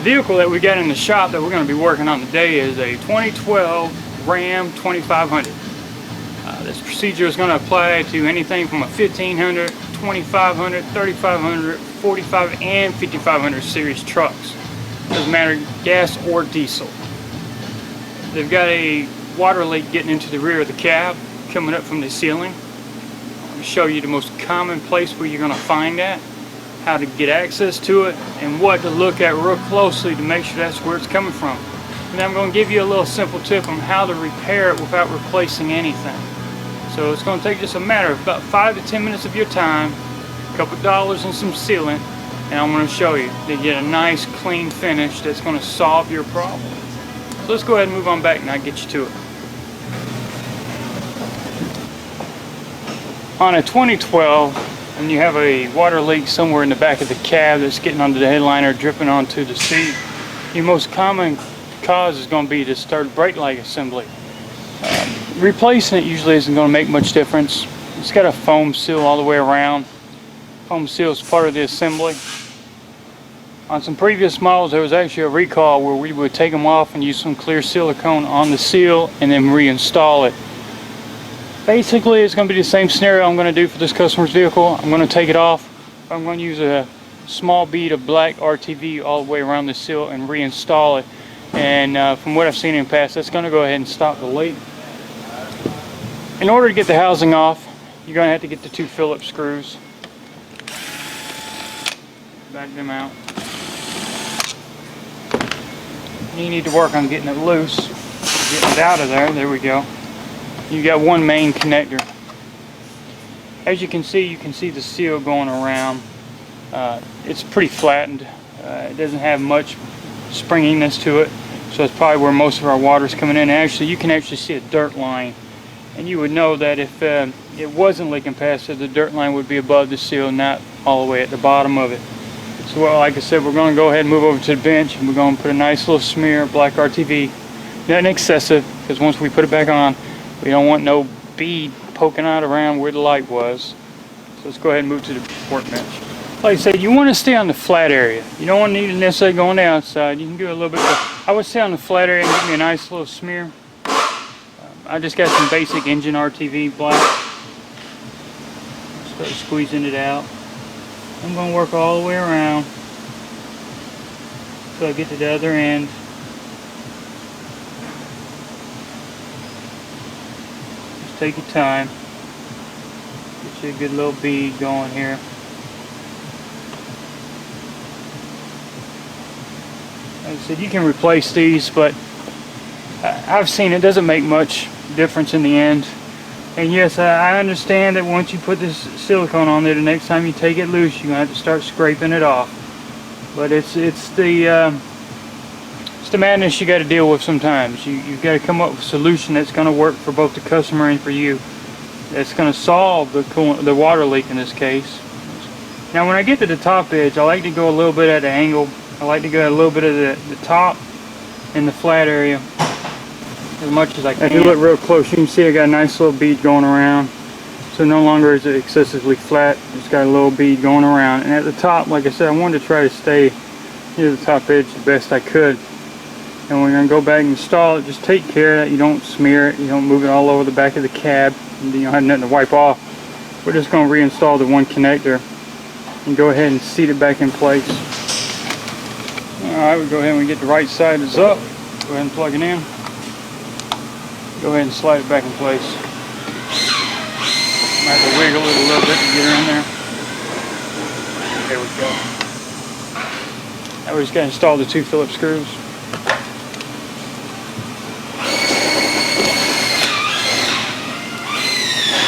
vehicle that we got in the shop that we're going to be working on today is a 2012 Ram 2500. This procedure is going to apply to anything from a 1500, 2500, 3500, 45 and 5500 series trucks. Doesn't matter, gas or diesel. They've got a water leak getting into the rear of the cab coming up from the ceiling. I'll show you the most common place where you're going to find that, how to get access to it, and what to look at real closely to make sure that's where it's coming from. And then I'm going to give you a little simple tip on how to repair it without replacing anything. So it's going to take just a matter of about 5 to 10 minutes of your time, a couple dollars and some sealant, and I'm going to show you to get a nice clean finish that's going to solve your problem. So let's go ahead and move on back and I'll get you to it. On a 2012, and you have a water leak somewhere in the back of the cab that's getting onto the headliner, dripping onto the seat, your most common cause is going to be to start brake light assembly. Replacing it usually isn't going to make much difference. It's got a foam seal all the way around. Foam seal is part of the assembly. On some previous models there was actually a recall where we would take them off and use some clear silicone on the seal and then reinstall it. Basically it's going to be the same scenario I'm going to do for this customer's vehicle. I'm going to take it off. I'm going to use a small bead of black RTV all the way around the seal and reinstall it. And from what I've seen in the past, that's going to go ahead and stop the leak. In order to get the housing off, you're going to have to get the 2 Phillips screws. Back them out. You need to work on getting it loose, getting it out of there. There we go. You got one main connector. As you can see the seal going around. It's pretty flattened. It doesn't have much springiness to it, so that's probably where most of our water is coming in. Actually, you can actually see a dirt line. And you would know that if it wasn't leaking past it, the dirt line would be above the seal, not all the way at the bottom of it. So, well, like I said, we're going to go ahead and move over to the bench, and we're going to put a nice little smear of black RTV. Nothing excessive, because once we put it back on, we don't want no bead poking out around where the light was. So let's go ahead and move to the workbench. Like I said, you want to stay on the flat area. You don't want to need to necessarily go on the outside. You can do a little bit, but I would stay on the flat area and give me a nice little smear. I just got some basic engine RTV black. Start squeezing it out. I'm going to work all the way around until I get to the other end. Just take your time. Get you a good little bead going here. Like I said, you can replace these, but I've seen it doesn't make much difference in the end. And yes, I understand that once you put this silicone on there, the next time you take it loose, you're gonna have to start scraping it off. But it's the madness you got to deal with sometimes. You've got to come up with a solution that's going to work for both the customer and for you. That's going to solve the water leak in this case. Now, when I get to the top edge, I like to go a little bit at an angle. I like to go a little bit of the top in the flat area as much as I can. If you look real close, you can see I got a nice little bead going around. So no longer is it excessively flat. It's got a little bead going around. And at the top, like I said, I wanted to try to stay near the top edge the best I could. And we're going to go back and install it. Just take care that you don't smear it. You don't move it all over the back of the cab. You don't have nothing to wipe off. We're just going to reinstall the one connector and go ahead and seat it back in place. Alright, we'll go ahead and get the right side is up. Go ahead and plug it in. Go ahead and slide it back in place. Might have to wiggle it a little bit to get her in there. There we go. Now we just got to install the 2 Phillips screws.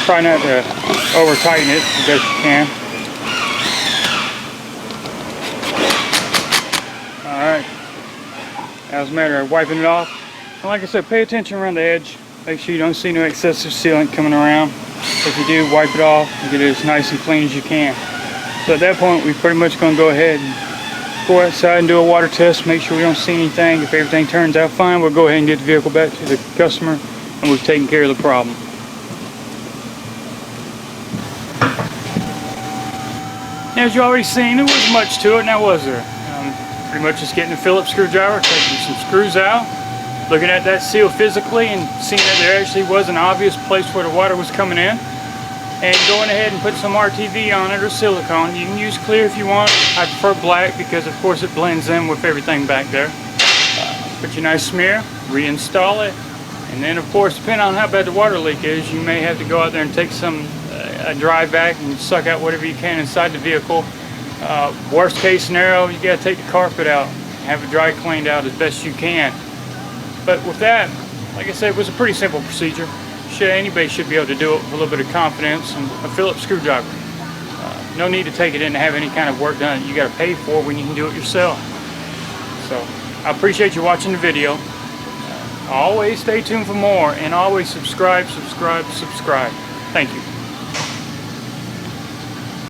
Try not to over tighten it as best you can. Alright. Now it's a matter of wiping it off. And like I said, pay attention around the edge. Make sure you don't see no excessive sealant coming around. If you do, wipe it off and get it as nice and clean as you can. So at that point, we're pretty much going to go ahead and go outside and do a water test, make sure we don't see anything. If everything turns out fine, we'll go ahead and get the vehicle back to the customer and we've taken care of the problem. Now, as you already seen, there wasn't much to it, now was there? Pretty much just getting a Phillips screwdriver, taking some screws out, looking at that seal physically and seeing that there actually was an obvious place where the water was coming in, and going ahead and put some RTV on it or silicone. You can use clear if you want. I prefer black because of course it blends in with everything back there. Put your nice smear, reinstall it, and then of course depending on how bad the water leak is, you may have to go out there and take a dry vac and suck out whatever you can inside the vehicle. Worst case scenario, you got to take the carpet out, have it dry cleaned out as best you can. But with that, like I said, it was a pretty simple procedure. Anybody should be able to do it with a little bit of confidence and a Phillips screwdriver. No need to take it in and have any kind of work done that you got to pay for when you can do it yourself. So I appreciate you watching the video. Always stay tuned for more, and always subscribe. Thank you.